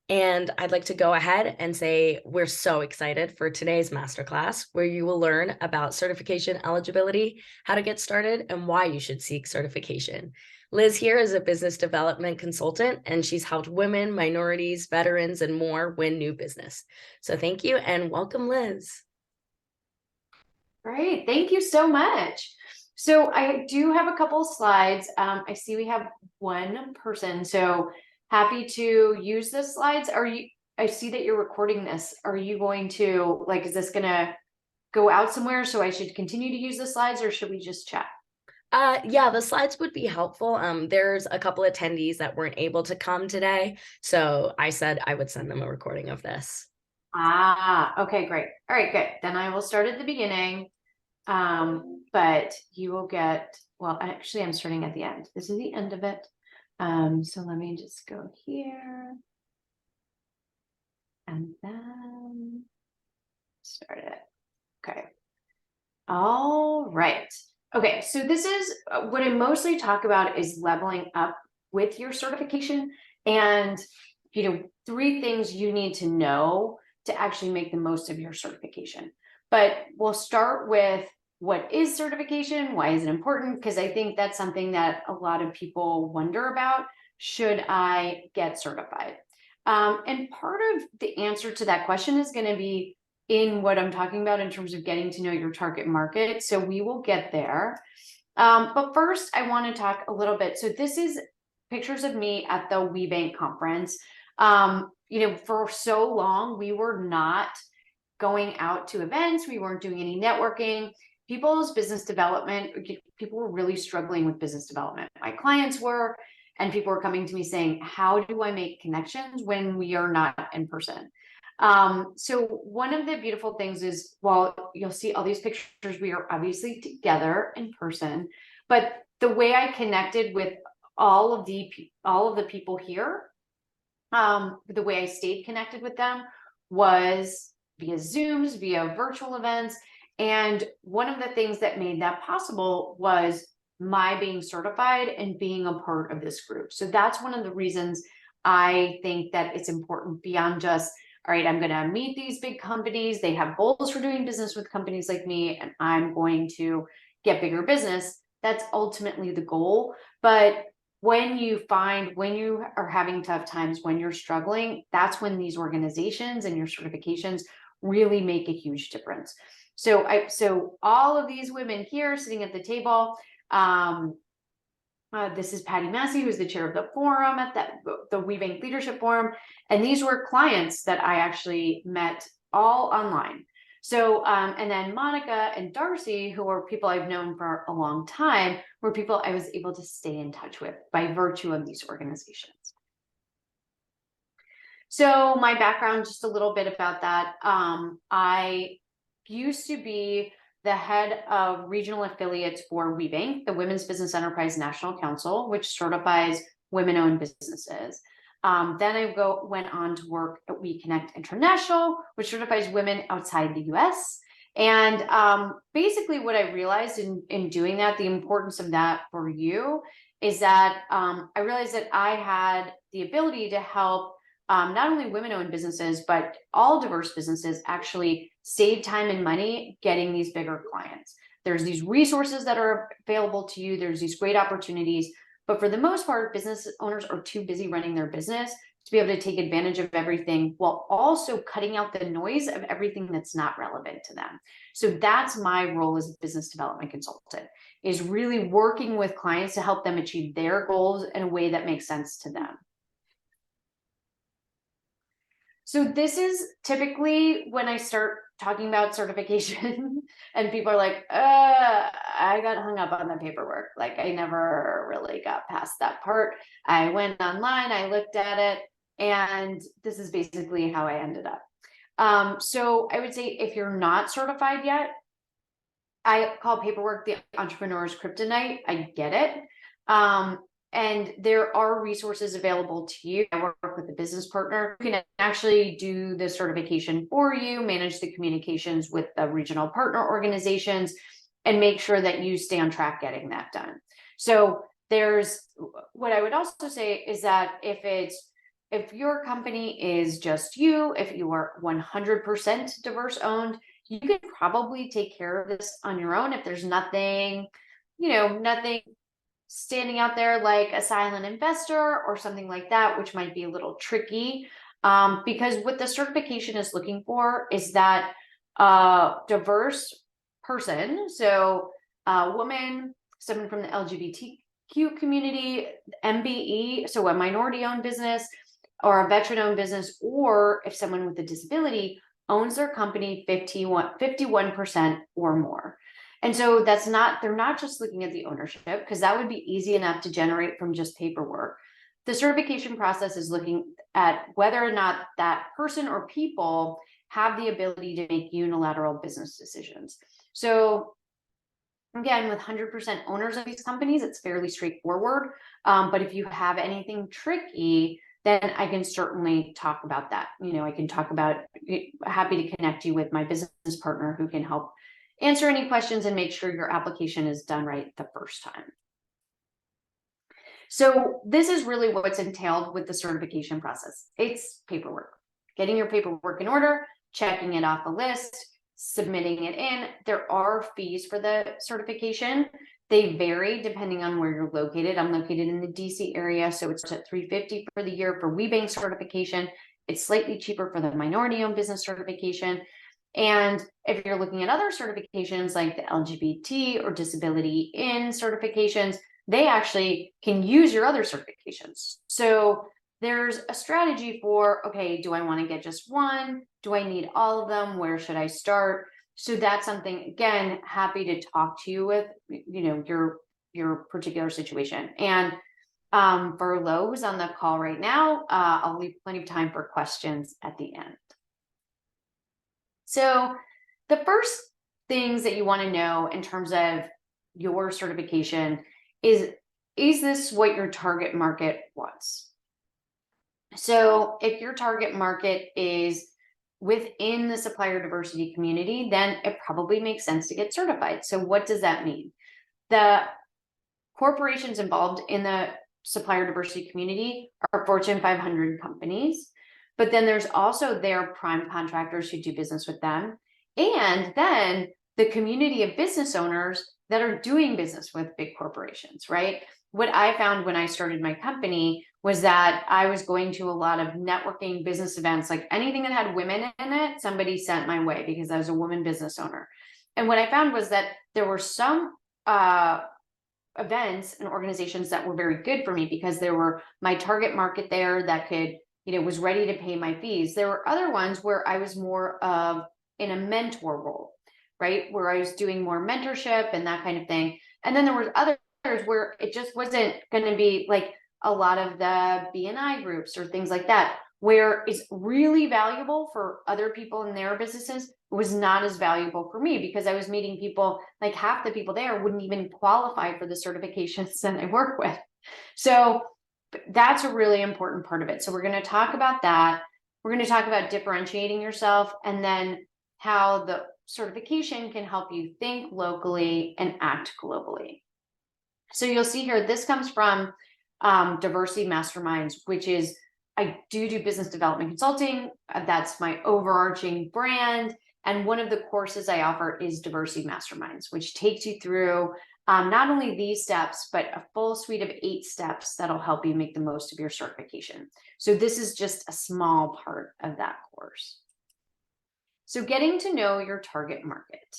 And I'd like to go ahead and say we're so excited for today's masterclass, where you will learn about certification eligibility, how to get started, and why you should seek certification. Liz here is a business development consultant, and she's helped women, minorities, veterans, and more win new business. So thank you and welcome, Liz. Great, thank you so much. So I do have a couple of slides. I see we have one person, so happy to use the slides. I see that you're recording this. Are you going to, is this gonna go out somewhere? So I should continue to use the slides or should we just chat? Yeah, the slides would be helpful. There's a couple attendees that weren't able to come today, so I said I would send them a recording of this. Okay, great. All right, good. Then I will start at the beginning. But you will get, well, actually I'm starting at the end. This is the end of it. So let me just go here and then start it. Okay. All right. Okay. So this is what I mostly talk about is leveling up with your certification and, three things you need to know to actually make the most of your certification. But we'll start with what is certification? Why is it important? Because I think that's something that a lot of people wonder about. Should I get certified? And part of the answer to that question is going to be in what I'm talking about in terms of getting to know your target market. So we will get there. But first, I want to talk a little bit. So this is pictures of me at the WeBank conference. For so long, we were not going out to events. We weren't doing any networking. People's business development, people were really struggling with business development. My clients were, and people were coming to me saying, how do I make connections when we are not in person? So one of the beautiful things is, while you'll see all these pictures, we are obviously together in person, but the way I connected with all of the people here, the way I stayed connected with them was via Zooms, via virtual events. And one of the things that made that possible was my being certified and being a part of this group. So that's one of the reasons I think that it's important beyond just, all right, I'm going to meet these big companies. They have goals for doing business with companies like me, and I'm going to get bigger business. That's ultimately the goal. But when you are having tough times, when you're struggling, that's when these organizations and your certifications really make a huge difference. So all of these women here sitting at the table, this is Patty Massey, who's the chair of the forum at the WeBank Leadership Forum. And these were clients that I actually met all online. So, and then Monica and Darcy, who are people I've known for a long time, were people I was able to stay in touch with by virtue of these organizations. So my background, just a little bit about that. I used to be the head of regional affiliates for WeBank, the Women's Business Enterprise National Council, which certifies women-owned businesses. Then I went on to work at We Connect International, which certifies women outside the US. And basically what I realized in doing that, the importance of that for you, is that I realized that I had the ability to help not only women-owned businesses, but all diverse businesses actually save time and money getting these bigger clients. There's these resources that are available to you. There's these great opportunities. But for the most part, business owners are too busy running their business to be able to take advantage of everything while also cutting out the noise of everything that's not relevant to them. So that's my role as a business development consultant, is really working with clients to help them achieve their goals in a way that makes sense to them. So this is typically when I start talking about certification and people are like, I got hung up on the paperwork. Like I never really got past that part. I went online, I looked at it, and this is basically how I ended up. So I would say if you're not certified yet, I call paperwork the entrepreneur's kryptonite. I get it. And there are resources available to you. I work with a business partner who can actually do the certification for you, manage the communications with the regional partner organizations, and make sure that you stay on track getting that done. So there's what I would also say is that if it's if your company is just you, if you are 100% diverse owned, you can probably take care of this on your own if there's nothing, nothing standing out there like a silent investor or something like that, which might be a little tricky. Because what the certification is looking for is that diverse person, so a woman, someone from the LGBTQ community, MBE, so a minority owned business or a veteran owned business, or if someone with a disability owns their company 51% or more. And so they're not just looking at the ownership, because that would be easy enough to generate from just paperwork. The certification process is looking at whether or not that person or people have the ability to make unilateral business decisions. So again, with 100% owners of these companies, it's fairly straightforward. But if you have anything tricky, then I can certainly talk about that. I can talk about, happy to connect you with my business partner who can help answer any questions and make sure your application is done right the first time. So this is really what's entailed with the certification process. It's paperwork, getting your paperwork in order, checking it off the list, submitting it in. There are fees for the certification. They vary depending on where you're located. I'm located in the DC area, so it's at $350 for the year for WeBank certification. It's slightly cheaper for the minority owned business certification. And if you're looking at other certifications like the LGBT or disability in certifications, they actually can use your other certifications. So there's a strategy for, okay, do I want to get just one? Do I need all of them? Where should I start? So that's something, again, happy to talk to you with, your particular situation. And for Lowe's on the call right now, I'll leave plenty of time for questions at the end. So the first things that you want to know in terms of your certification is this what your target market wants? So if your target market is within the supplier diversity community, then it probably makes sense to get certified. So what does that mean? The corporations involved in the supplier diversity community are Fortune 500 companies, but then there's also their prime contractors who do business with them. And then the community of business owners that are doing business with big corporations, right? What I found when I started my company was that I was going to a lot of networking business events, like anything that had women in it, somebody sent my way because I was a woman business owner. And what I found was that there were some events and organizations that were very good for me because there were my target market there that could, was ready to pay my fees. There were other ones where I was more of in a mentor role, right? Where I was doing more mentorship and that kind of thing. And then there was others where it just wasn't going to be like a lot of the BNI groups or things like that, where it's really valuable for other people in their businesses. It was not as valuable for me because I was meeting people, like half the people there wouldn't even qualify for the certifications that I work with. So that's a really important part of it. So we're going to talk about that. We're going to talk about differentiating yourself and then how the certification can help you think locally and act globally. So you'll see here, this comes from Diversity Masterminds, which is, I do business development consulting. That's my overarching brand. And one of the courses I offer is Diversity Masterminds, which takes you through not only these steps, but a full suite of 8 steps that'll help you make the most of your certification. So this is just a small part of that course. So getting to know your target market.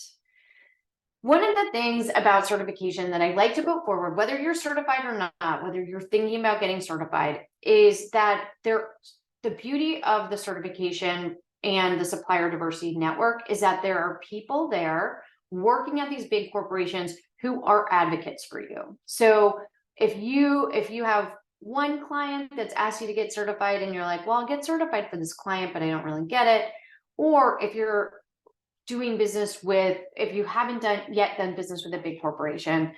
One of the things about certification that I like to put forward, whether you're certified or not, whether you're thinking about getting certified, is that the beauty of the certification and the supplier diversity network is that there are people there working at these big corporations who are advocates for you. So if you have one client that's asked you to get certified and you're like, well, I'll get certified for this client, but I don't really get it. Or if you're doing business with, if you haven't yet done business with a big corporation,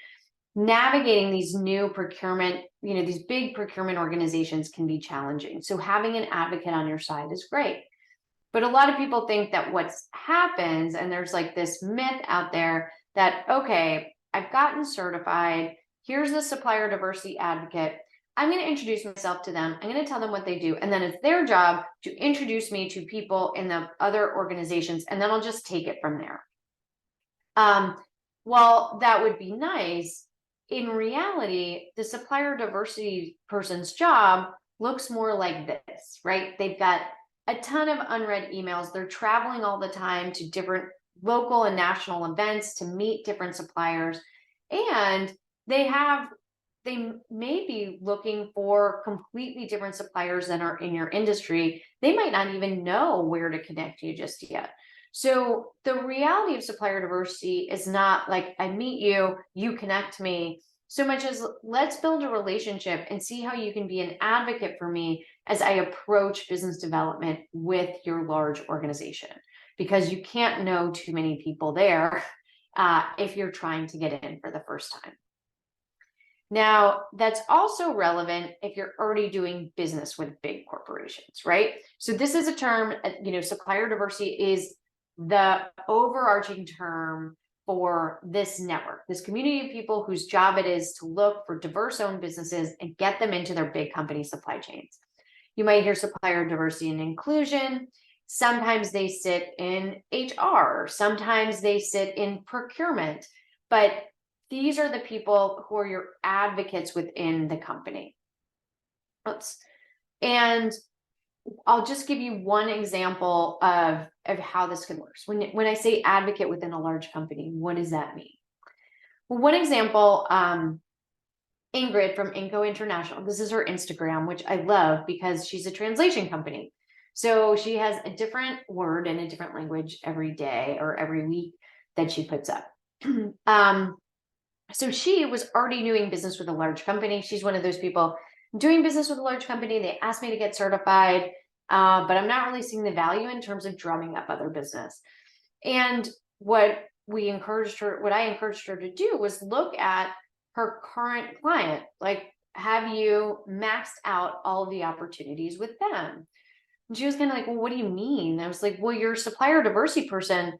navigating these new procurement, these big procurement organizations can be challenging. So having an advocate on your side is great. But a lot of people think that what happens, and there's like this myth out there that, okay, I've gotten certified, here's the supplier diversity advocate, I'm going to introduce myself to them. I'm going to tell them what they do. And then it's their job to introduce me to people in the other organizations. And then I'll just take it from there. While that would be nice, in reality, the supplier diversity person's job looks more like this, right? They've got a ton of unread emails. They're traveling all the time to different local and national events to meet different suppliers. And they may be looking for completely different suppliers that are in your industry. They might not even know where to connect you just yet. So the reality of supplier diversity is not like I meet you, you connect me, so much as let's build a relationship and see how you can be an advocate for me as I approach business development with your large organization, because you can't know too many people there if you're trying to get in for the first time. Now, that's also relevant if you're already doing business with big corporations, right? So this is a term, supplier diversity is the overarching term for this network, this community of people whose job it is to look for diverse owned businesses and get them into their big company supply chains. You might hear supplier diversity and inclusion. Sometimes they sit in HR, sometimes they sit in procurement, but these are the people who are your advocates within the company. Oops. And I'll just give you one example of how this could work. When I say advocate within a large company, what does that mean? Well, one example, Ingrid from Inco International, this is her Instagram, which I love because she's a translation company. So she has a different word in a different language every day or every week that she puts up. So she was already doing business with a large company. She's one of those people doing business with a large company. They asked me to get certified, but I'm not really seeing the value in terms of drumming up other business. And what I encouraged her to do was look at her current client. Like, have you maxed out all of the opportunities with them? And she was kind of like, well, what do you mean? I was like, well, your supplier diversity person,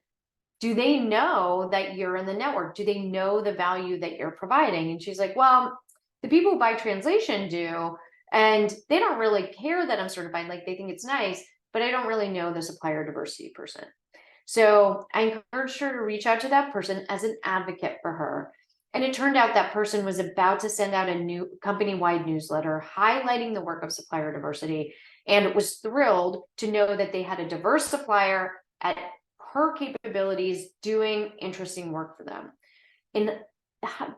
do they know that you're in the network? Do they know the value that you're providing? And she's like, well, the people who buy translation do, and they don't really care that I'm certified. Like, they think it's nice, but I don't really know the supplier diversity person. So I encouraged her to reach out to that person as an advocate for her. And it turned out that person was about to send out a new company-wide newsletter highlighting the work of supplier diversity, and was thrilled to know that they had a diverse supplier at her capabilities doing interesting work for them. In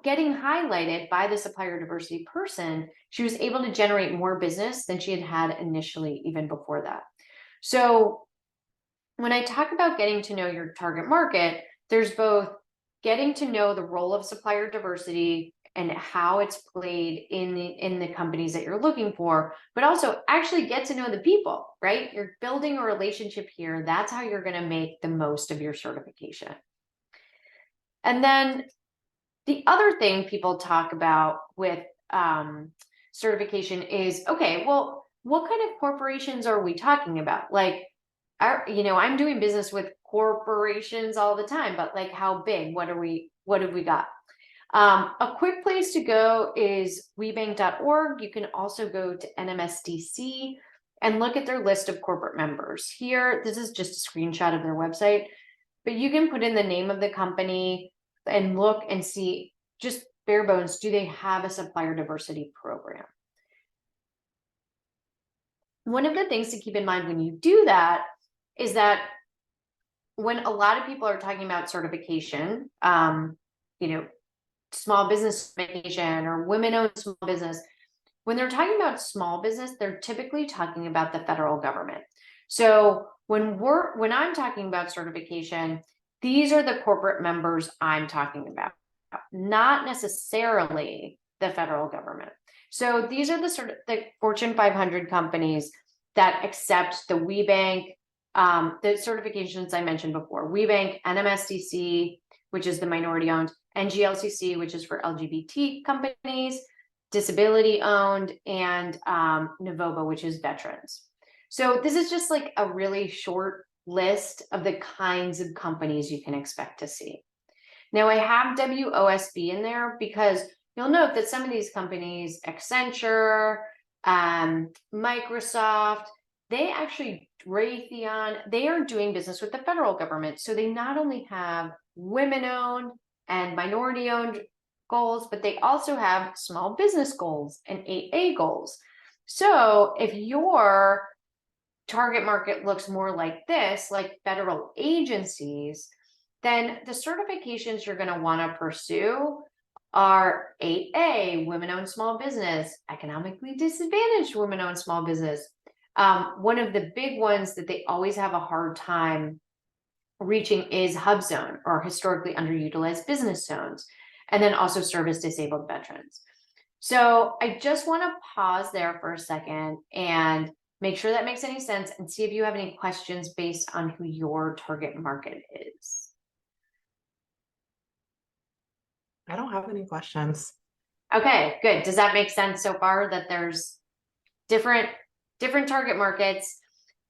getting highlighted by the supplier diversity person, she was able to generate more business than she had had initially, even before that. So when I talk about getting to know your target market, there's both getting to know the role of supplier diversity and how it's played in the companies that you're looking for, but also actually get to know the people, right? You're building a relationship here. That's how you're going to make the most of your certification. And then the other thing people talk about with certification is, okay, well, what kind of corporations are we talking about? Like, I'm doing business with corporations all the time, but like, how big? What have we got? A quick place to go is webank.org. You can also go to NMSDC and look at their list of corporate members. Here, this is just a screenshot of their website, but you can put in the name of the company and look and see, just bare bones, do they have a supplier diversity program? One of the things to keep in mind when you do that is that when a lot of people are talking about certification, small business certification or women-owned small business, when they're talking about small business, they're typically talking about the federal government. So when I'm talking about certification, these are the corporate members I'm talking about, not necessarily the federal government. So these are the Fortune 500 companies that accept the WeBank, the certifications I mentioned before: WeBank, NMSDC, which is the minority owned, NGLCC, which is for LGBT companies, disability owned, and Novoba, which is veterans. So this is just like a really short list of the kinds of companies you can expect to see. Now I have WOSB in there because you'll note that some of these companies, Accenture, Microsoft, they actually, Raytheon, they are doing business with the federal government. So they not only have women-owned and minority-owned goals, but they also have small business goals and 8A goals. So if your target market looks more like this, like federal agencies, then the certifications you're going to want to pursue are 8A, women-owned small business, economically disadvantaged women-owned small business. One of the big ones that they always have a hard time reaching is hub zone, or historically underutilized business zones, and then also service disabled veterans. So I just want to pause there for a second and make sure that makes any sense, and see if you have any questions based on who your target market is. I don't have any questions. Okay, good. Does that make sense so far, that there's different target markets?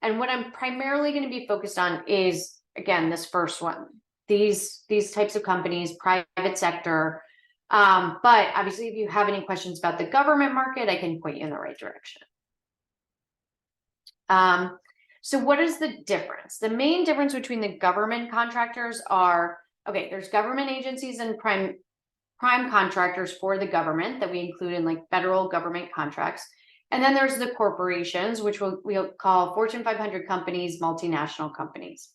And what I'm primarily going to be focused on is, again, this first one, these types of companies, private sector. But obviously, if you have any questions about the government market, I can point you in the right direction. So what is the difference? The main difference between the government contractors are, okay, there's government agencies and prime contractors for the government that we include in like federal government contracts. And then there's the corporations, which we'll call Fortune 500 companies, multinational companies.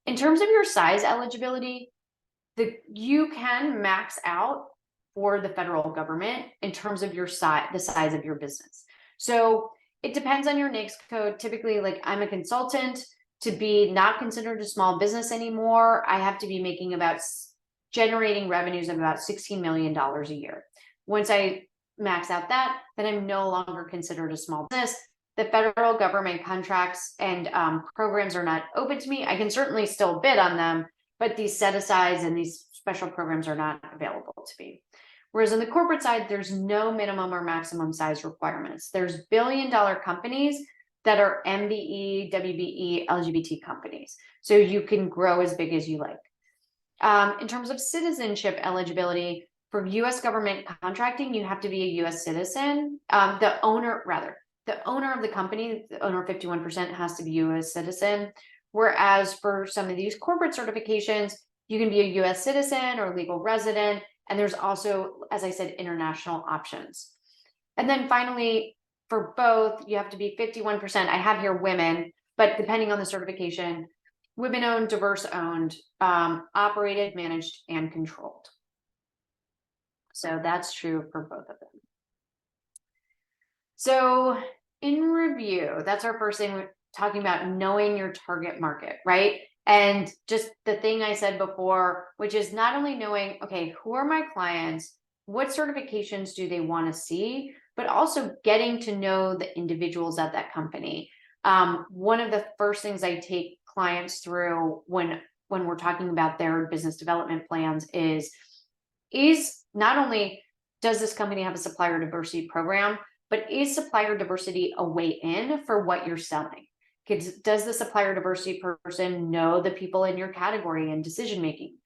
In terms of your size eligibility, you can max out for the federal government in terms of your size, the size of your business. So it depends on your NAICS code. Typically, like I'm a consultant, to be not considered a small business anymore, I have to be making generating revenues of about $16 million a year. Once I max out that, then I'm no longer considered a small business. The federal government contracts and programs are not open to me. I can certainly still bid on them, but these set-asides and these special programs are not available to me. Whereas on the corporate side, there's no minimum or maximum size requirements. There's billion-dollar companies that are MBE, WBE, LGBT companies. So you can grow as big as you like. In terms of citizenship eligibility, for US government contracting, you have to be a US citizen. The owner of the company, the owner of 51%, has to be US citizen. Whereas for some of these corporate certifications, you can be a US citizen or legal resident. And there's also, as I said, international options. And then finally, for both, you have to be 51%. I have here women, but depending on the certification, women-owned, diverse-owned, operated, managed, and controlled. So that's true for both of them. So in review, that's our first thing, we're talking about knowing your target market, right? And just the thing I said before, which is not only knowing, okay, who are my clients, what certifications do they want to see, but also getting to know the individuals at that company. One of the first things I take clients through when we're talking about their business development plans is not only does this company have a supplier diversity program, but is supplier diversity a way in for what you're selling? Does the supplier diversity person know the people in your category and decision making?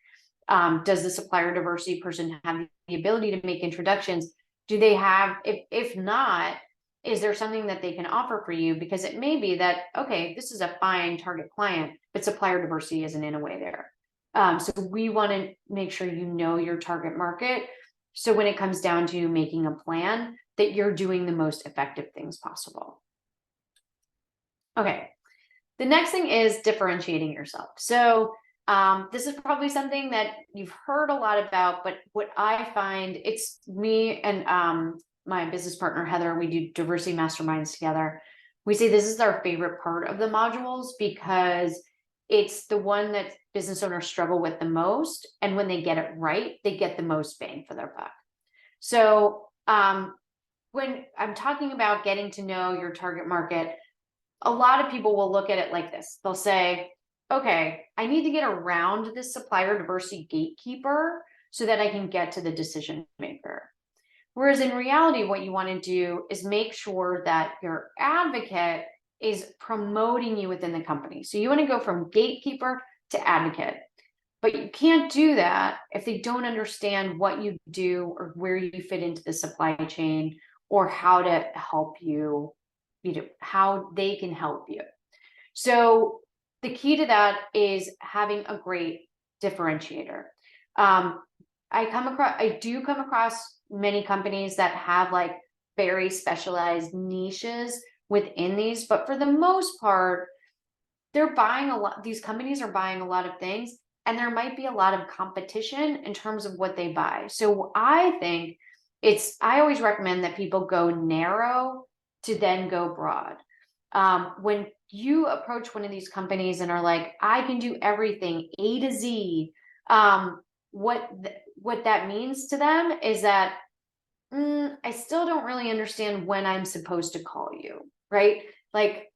Does the supplier diversity person have the ability to make introductions? Do they have, if not, is there something that they can offer for you? Because it may be that, okay, this is a fine target client, but supplier diversity isn't in a way there. So we want to make sure you know your target market. So when it comes down to making a plan, that you're doing the most effective things possible. Okay, the next thing is differentiating yourself. So this is probably something that you've heard a lot about, but what I find, it's me and my business partner, Heather, we do diversity masterminds together. We say this is our favorite part of the modules because it's the one that business owners struggle with the most. And when they get it right, they get the most bang for their buck. So when I'm talking about getting to know your target market, a lot of people will look at it like this. They'll say, okay, I need to get around this supplier diversity gatekeeper so that I can get to the decision maker. Whereas in reality, what you want to do is make sure that your advocate is promoting you within the company. So you want to go from gatekeeper to advocate. But you can't do that if they don't understand what you do or where you fit into the supply chain or how to help you, how they can help you. So the key to that is having a great differentiator. I do come across many companies that have like very specialized niches within these, but for the most part, they're buying a lot, these companies are buying a lot of things, and there might be a lot of competition in terms of what they buy. So I think I always recommend that people go narrow to then go broad. When you approach one of these companies and are like, I can do everything A to Z, what that means to them is that I still don't really understand when I'm supposed to call you, right? Like,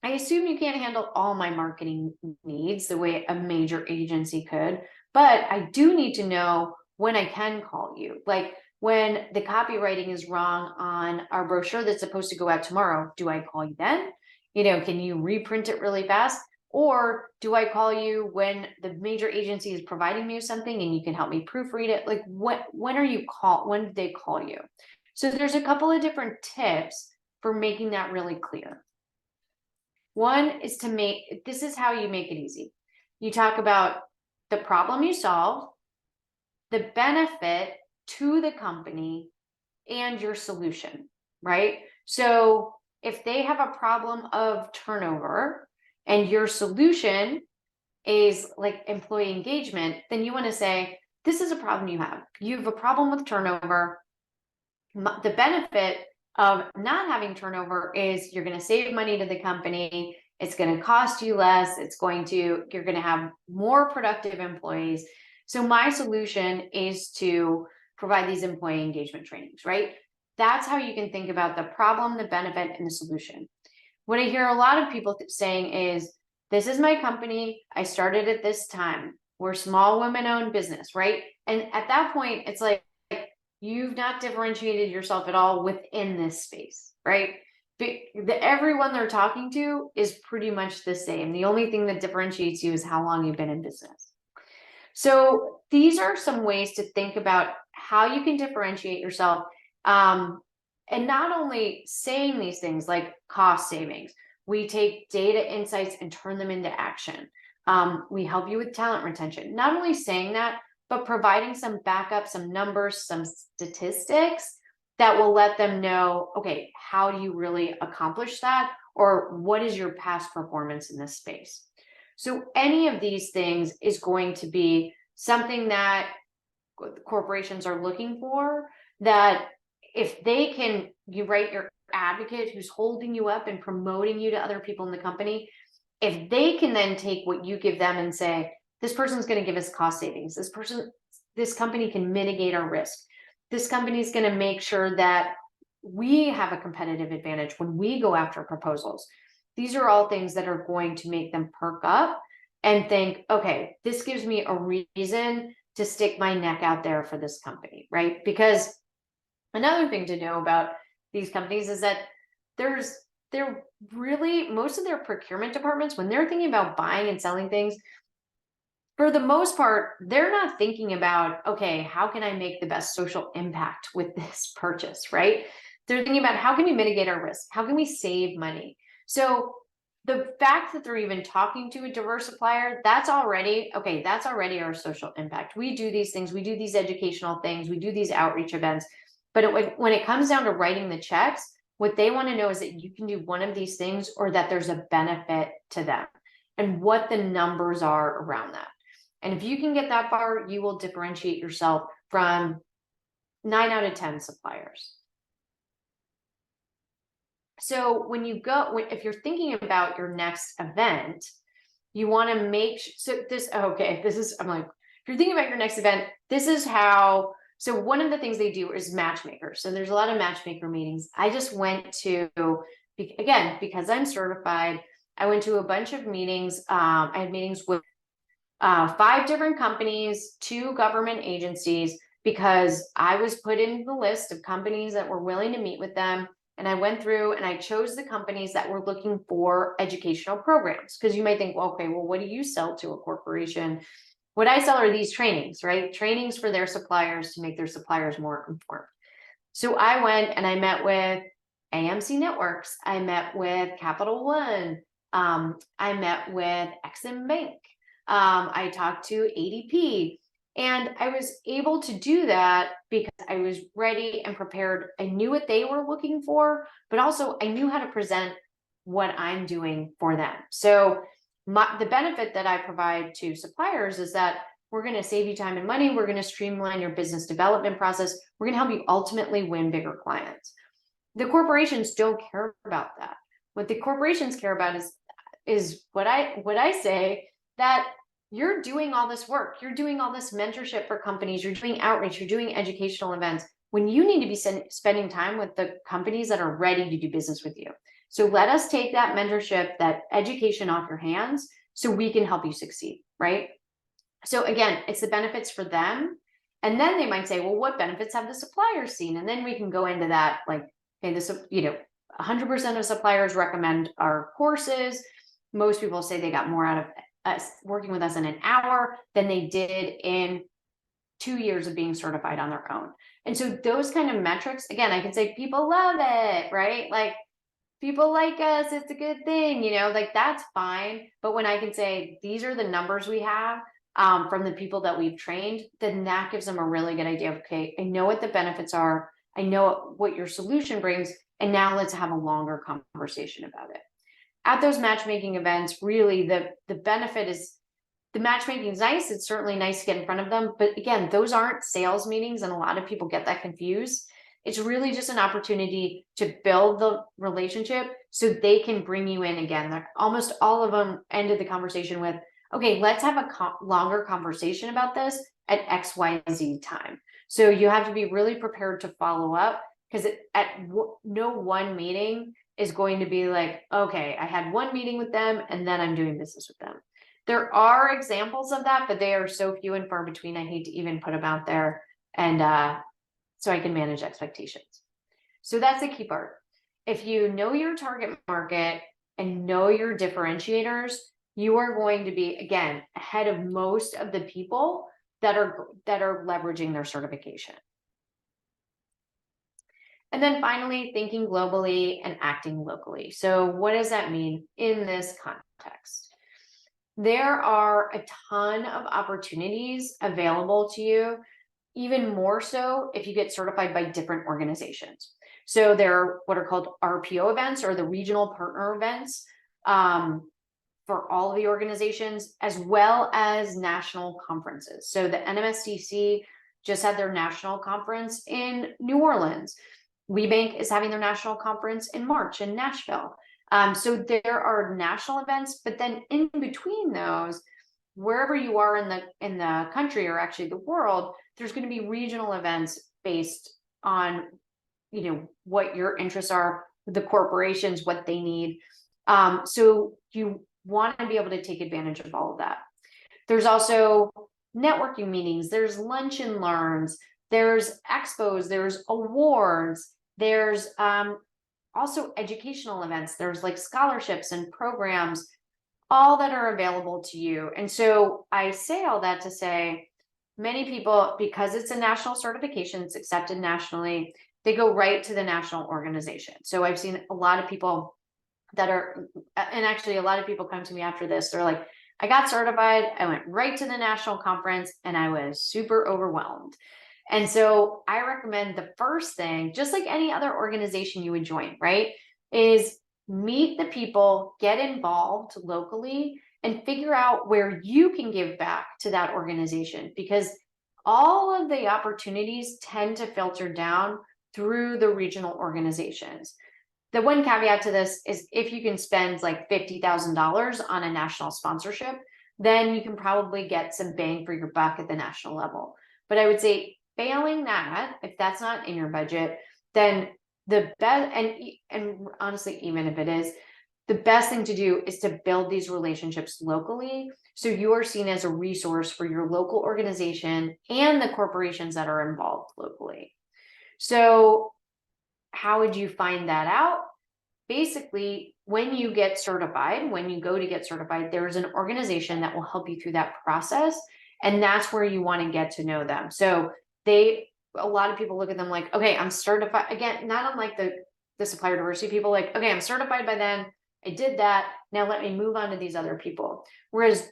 I assume you can't handle all my marketing needs the way a major agency could, but I do need to know when I can call you. Like when the copywriting is wrong on our brochure that's supposed to go out tomorrow, do I call you then? Can you reprint it really fast? Or do I call you when the major agency is providing me with something and you can help me proofread it? Like when did they call you? So there's a couple of different tips for making that really clear. One is this is how you make it easy. You talk about the problem you solve, the benefit to the company, and your solution, right? So if they have a problem of turnover and your solution is like employee engagement, then you want to say, this is a problem you have. You have a problem with turnover. The benefit of not having turnover is you're going to save money to the company. It's going to cost you less. You're going to have more productive employees. So my solution is to provide these employee engagement trainings, right? That's how you can think about the problem, the benefit, and the solution. What I hear a lot of people saying is, this is my company. I started at this time. We're small women-owned business, right? And at that point, it's like, you've not differentiated yourself at all within this space, right? Everyone they're talking to is pretty much the same. The only thing that differentiates you is how long you've been in business. So these are some ways to think about how you can differentiate yourself. And not only saying these things like cost savings, we take data insights and turn them into action. We help you with talent retention. Not only saying that, but providing some backup, some numbers, some statistics that will let them know, okay, how do you really accomplish that? Or what is your past performance in this space? So any of these things is going to be something that corporations are looking for, that if they can, you write your advocate who's holding you up and promoting you to other people in the company, if they can then take what you give them and say, this person's going to give us cost savings, this company can mitigate our risk, this company is going to make sure that we have a competitive advantage when we go after proposals. These are all things that are going to make them perk up and think, okay, this gives me a reason to stick my neck out there for this company, right? Because another thing to know about these companies is that they're really, most of their procurement departments, when they're thinking about buying and selling things, for the most part, they're not thinking about, okay, how can I make the best social impact with this purchase, right? They're thinking about, how can we mitigate our risk? How can we save money? So the fact that they're even talking to a diverse supplier, that's already our social impact. We do these things, we do these educational things, we do these outreach events. But when it comes down to writing the checks, what they want to know is that you can do one of these things or that there's a benefit to them and what the numbers are around that. And if you can get that far, you will differentiate yourself from 9 out of 10 suppliers. So if you're thinking about your next event, you want to make I'm like, if you're thinking about your next event, this is how, so one of the things they do is matchmakers. So there's a lot of matchmaker meetings. I just went to, again, because I'm certified, I went to a bunch of meetings. I had meetings with 5 different companies, 2 government agencies, because I was put in the list of companies that were willing to meet with them. And I went through and I chose the companies that were looking for educational programs. Because you might think, well, okay, well, what do you sell to a corporation? what I sell are these trainings, right? Trainings for their suppliers to make their suppliers more informed. So I went and I met with AMC Networks. I met with Capital One. I met with Exim Bank. I talked to ADP. And I was able to do that because I was ready and prepared. I knew what they were looking for, but also I knew how to present what I'm doing for them. So the benefit that I provide to suppliers is that we're going to save you time and money. We're going to streamline your business development process. We're going to help you ultimately win bigger clients. The corporations don't care about that. What the corporations care about is what I say, that you're doing all this work. You're doing all this mentorship for companies. You're doing outreach. You're doing educational events when you need to be spending time with the companies that are ready to do business with you. So let us take that mentorship, that education off your hands so we can help you succeed, right? So again, it's the benefits for them. And then they might say, well, what benefits have the suppliers seen? And then we can go into that, like, okay, this, 100% of suppliers recommend our courses. Most people say they got more out of us working with us in an hour than they did in 2 years of being certified on their own. And so those kind of metrics, again, I can say people love it, right? Like, people like us, it's a good thing, like that's fine. But when I can say, these are the numbers we have from the people that we've trained, then that gives them a really good idea of, okay, I know what the benefits are. I know what your solution brings. And now let's have a longer conversation about it. At those matchmaking events, really the benefit is, the matchmaking is nice. It's certainly nice to get in front of them. But again, those aren't sales meetings. And a lot of people get that confused. It's really just an opportunity to build the relationship so they can bring you in again. Almost all of them ended the conversation with, okay, let's have a longer conversation about this at XYZ time. So you have to be really prepared to follow up, because no one meeting is going to be like, okay, I had one meeting with them and then I'm doing business with them. There are examples of that, but they are so few and far between. I hate to even put them out there. And so I can manage expectations. So that's the key part. If you know your target market and know your differentiators, you are going to be, again, ahead of most of the people that are leveraging their certification. And then finally, thinking globally and acting locally. So what does that mean in this context? There are a ton of opportunities available to you, even more so if you get certified by different organizations. So there are what are called RPO events, or the regional partner events, for all of the organizations, as well as national conferences. So the NMSDC just had their national conference in New Orleans. WeBank is having their national conference in March in Nashville. So there are national events, but then in between those, wherever you are in the country, or actually the world, there's going to be regional events based on, what your interests are, the corporations, what they need. So you want to be able to take advantage of all of that. There's also networking meetings, there's lunch and learns, there's expos, there's awards, there's also educational events, there's like scholarships and programs, all that are available to you. And so I say all that to say, many people, because it's a national certification, it's accepted nationally, they go right to the national organization. So I've seen a lot of people that are, and actually a lot of people come to me after this, they're like, I got certified, I went right to the national conference and I was super overwhelmed. And so I recommend the first thing, just like any other organization you would join, right, is meet the people, get involved locally, and figure out where you can give back to that organization, because all of the opportunities tend to filter down through the regional organizations. The one caveat to this is if you can spend like $50,000 on a national sponsorship, then you can probably get some bang for your buck at the national level. But I would say failing that, if that's not in your budget, then the best, and honestly, even if it is, the best thing to do is to build these relationships locally, so you are seen as a resource for your local organization and the corporations that are involved locally. So how would you find that out? Basically, when you get certified, when you go to get certified, there's an organization that will help you through that process. And that's where you want to get to know them. So a lot of people look at them like, okay, I'm certified. Again, not unlike the supplier diversity people, like, okay, I'm certified by them. I did that. Now let me move on to these other people. Whereas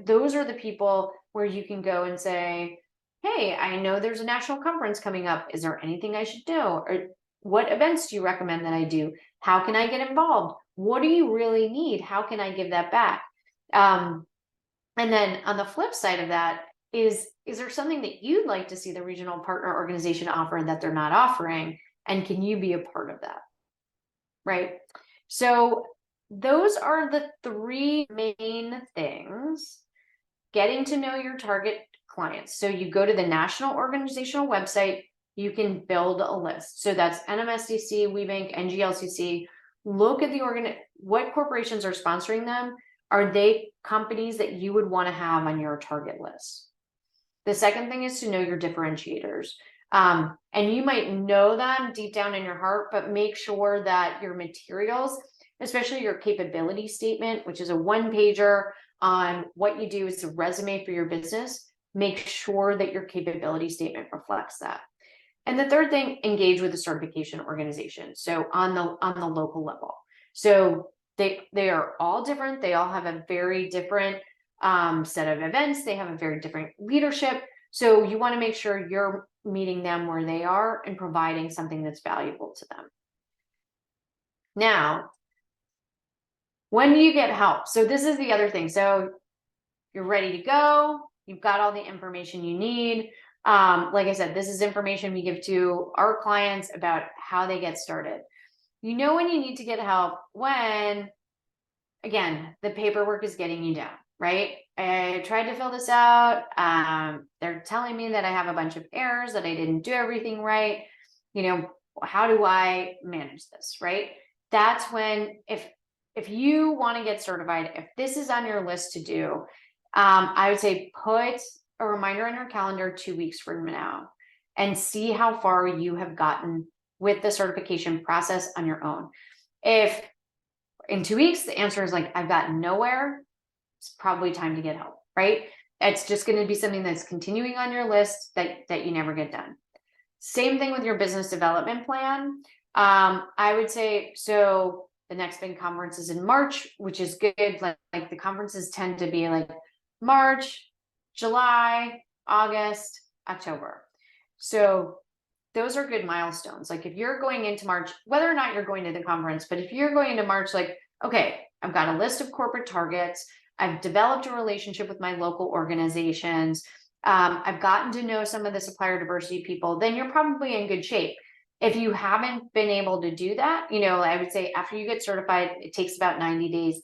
those are the people where you can go and say, hey, I know there's a national conference coming up. Is there anything I should do? Or what events do you recommend that I do? How can I get involved? What do you really need? How can I give that back? And then on the flip side of that is there something that you'd like to see the regional partner organization offer that they're not offering? And can you be a part of that? Right? So those are the three main things. Getting to know your target clients. So you go to the national organizational website, you can build a list. So that's NMSDC, WeBank, NGLCC. Look at what corporations are sponsoring them. Are they companies that you would want to have on your target list? The second thing is to know your differentiators. And you might know them deep down in your heart, but make sure that your materials, especially your capability statement, which is a one-pager on what you do as a resume for your business, make sure that your capability statement reflects that. And the third thing, engage with the certification organization. So on the local level. So they are all different. They all have a very different set of events. They have a very different leadership. So you want to make sure you're meeting them where they are and providing something that's valuable to them. Now, when do you get help? So this is the other thing. So you're ready to go. You've got all the information you need. Like I said, this is information we give to our clients about how they get started. You know when you need to get help when, again, the paperwork is getting you down, right? I tried to fill this out. They're telling me that I have a bunch of errors, that I didn't do everything right. You know, how do I manage this, right? That's when, if you want to get certified, if this is on your list to do, I would say put a reminder on your calendar 2 weeks from now and see how far you have gotten with the certification process on your own. If in 2 weeks, the answer is like, I've gotten nowhere, it's probably time to get help, right? It's just going to be something that's continuing on your list that you never get done. Same thing with your business development plan. I would say, so the next big conference is in March, which is good. Like the conferences tend to be like March, July, August, October. So those are good milestones. Like if you're going into March, whether or not you're going to the conference, but if you're going into March, like, okay, I've got a list of corporate targets. I've developed a relationship with my local organizations. I've gotten to know some of the supplier diversity people, then you're probably in good shape. If you haven't been able to do that, you know, I would say after you get certified, it takes about 90 days.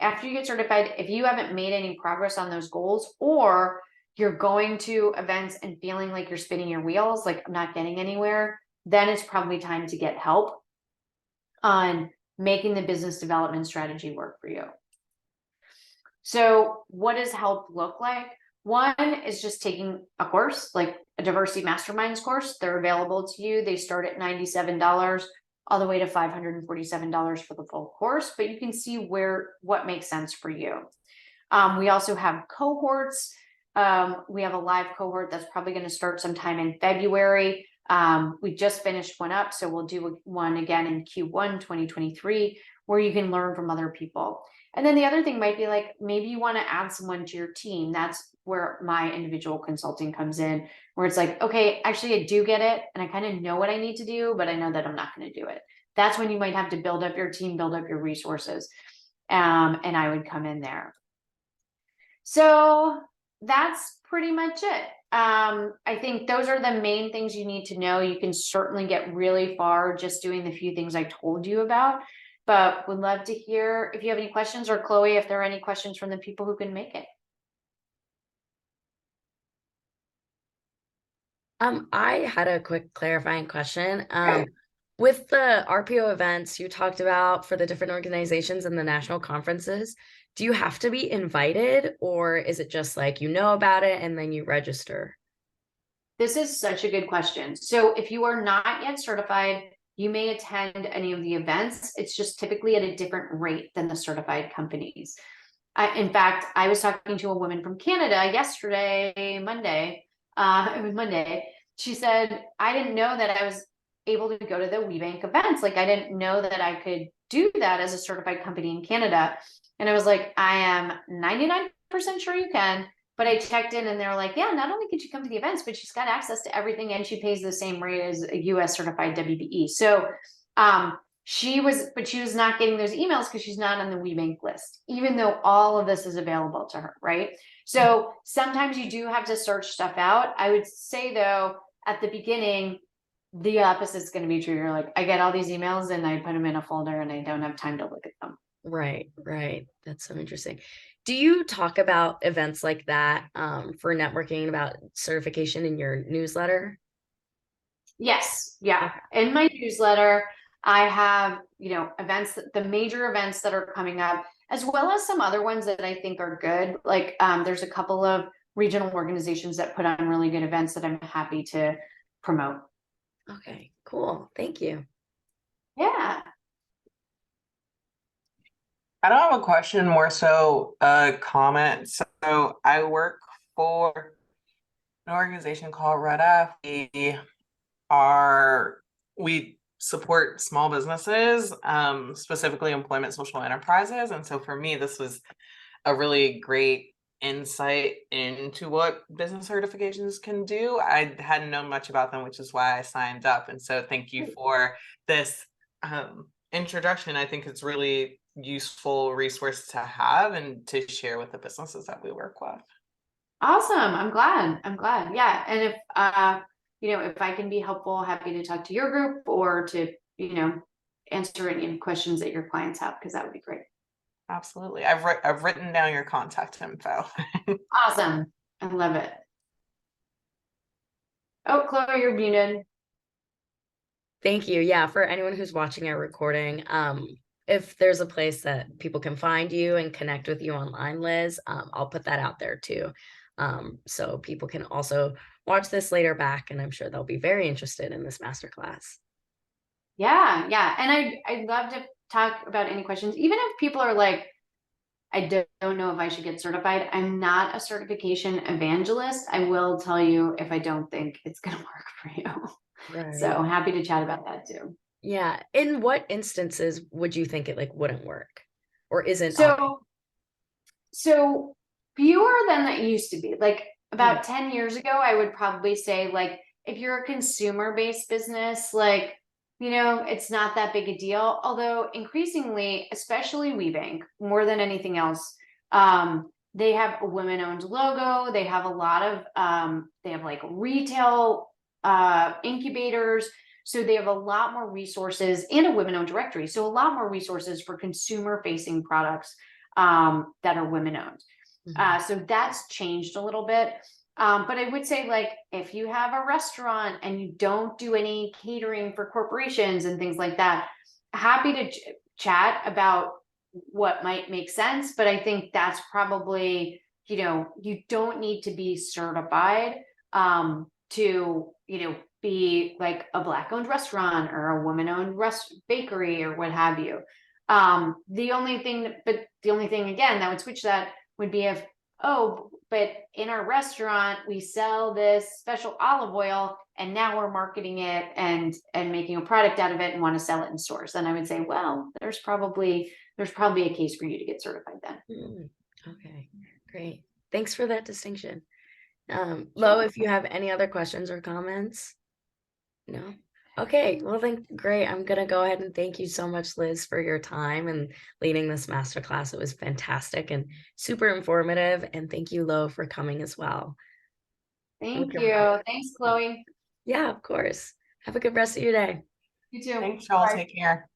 After you get certified, if you haven't made any progress on those goals, or you're going to events and feeling like you're spinning your wheels, like I'm not getting anywhere, then it's probably time to get help on making the business development strategy work for you. So what does help look like? One is just taking a course, like a diversity masterminds course. They're available to you. They start at $97 all the way to $547 for the full course, but you can see what makes sense for you. We also have cohorts. We have a live cohort that's probably going to start sometime in February. We just finished one up, so we'll do one again in Q1 2023, where you can learn from other people. And then the other thing might be like, maybe you want to add someone to your team. That's where my individual consulting comes in, where it's like, okay, actually I do get it, and I kind of know what I need to do, but I know that I'm not going to do it. That's when you might have to build up your team, build up your resources. And I would come in there. So that's pretty much it. I think those are the main things you need to know. You can certainly get really far just doing the few things I told you about, but would love to hear if you have any questions, or Chloe, if there are any questions from the people who can make it. I had a quick clarifying question. With the RPO events you talked about for the different organizations and the national conferences, do you have to be invited, or is it just like you know about it and then you register? This is such a good question. So if you are not yet certified, you may attend any of the events. It's just typically at a different rate than the certified companies. In fact, I was talking to a woman from Canada yesterday, Monday. It was Monday. She said, I didn't know that I was able to go to the WeBank events. Like, I didn't know that I could do that as a certified company in Canada. And I was like, I am 99% sure you can. But I checked in and they're like, yeah, not only could you come to the events, but she's got access to everything and she pays the same rate as a US certified WBE. So, she was not getting those emails because she's not on the WeBank list, even though all of this is available to her, right? So sometimes you do have to search stuff out. I would say though, at the beginning, the opposite is going to be true. You're like, I get all these emails and I put them in a folder and I don't have time to look at them. Right, right. That's so interesting. Do you talk about events like that for networking about certification in your newsletter? Yes. Yeah. Okay. In my newsletter, I have, events, the major events that are coming up, as well as some other ones that I think are good. Like, there's a couple of regional organizations that put on really good events that I'm happy to promote. Okay, cool. Thank you. Yeah. I don't have a question, more so a comment. So I work for an organization called Red F. We support small businesses, specifically employment social enterprises. And so for me, this was a really great insight into what business certifications can do. I hadn't known much about them, which is why I signed up. And so thank you for this introduction. I think it's really useful resource to have and to share with the businesses that we work with. Awesome. I'm glad. Yeah. And if, if I can be helpful, happy to talk to your group or to, answer any questions that your clients have, because that would be great. Absolutely. I've written down your contact info. Awesome. I love it. Oh, Chloe, you're muted. Thank you. Yeah, for anyone who's watching our recording, if there's a place that people can find you and connect with you online, Liz, I'll put that out there too. So people can also watch this later back, and I'm sure they'll be very interested in this masterclass. Yeah, yeah. And I'd love to talk about any questions, even if people are like, I don't know if I should get certified. I'm not a certification evangelist. I will tell you if I don't think it's going to work for you. Right. So happy to chat about that too. Yeah. In what instances would you think it like wouldn't work or isn't? So fewer than it used to be. Like about 10 years ago, I would probably say like if you're a consumer-based business, like, it's not that big a deal. Although increasingly, especially WeBank, more than anything else, they have a women-owned logo. They have a lot of they have like retail incubators. So they have a lot more resources and a women-owned directory. So a lot more resources for consumer-facing products that are women-owned. So that's changed a little bit. But I would say, like, if you have a restaurant and you don't do any catering for corporations and things like that, happy to chat about what might make sense. But I think that's probably, you don't need to be certified to, be like a Black-owned restaurant or a woman-owned bakery or what have you. The only thing again that would switch that would be if, but in our restaurant we sell this special olive oil and now we're marketing it and making a product out of it and want to sell it in stores. Then I would say, well, there's probably a case for you to get certified then. Okay, great. Thanks for that distinction. Lo, if you have any other questions or comments? No? Okay, well then, great. I'm gonna go ahead and thank you so much, Liz, for your time and leading this masterclass. It was fantastic and super informative. And thank you, Lo, for coming as well. Thank you. Thanks, Chloe. Yeah, of course. Have a good rest of your day. You too. Thanks, y'all. Bye. Take care.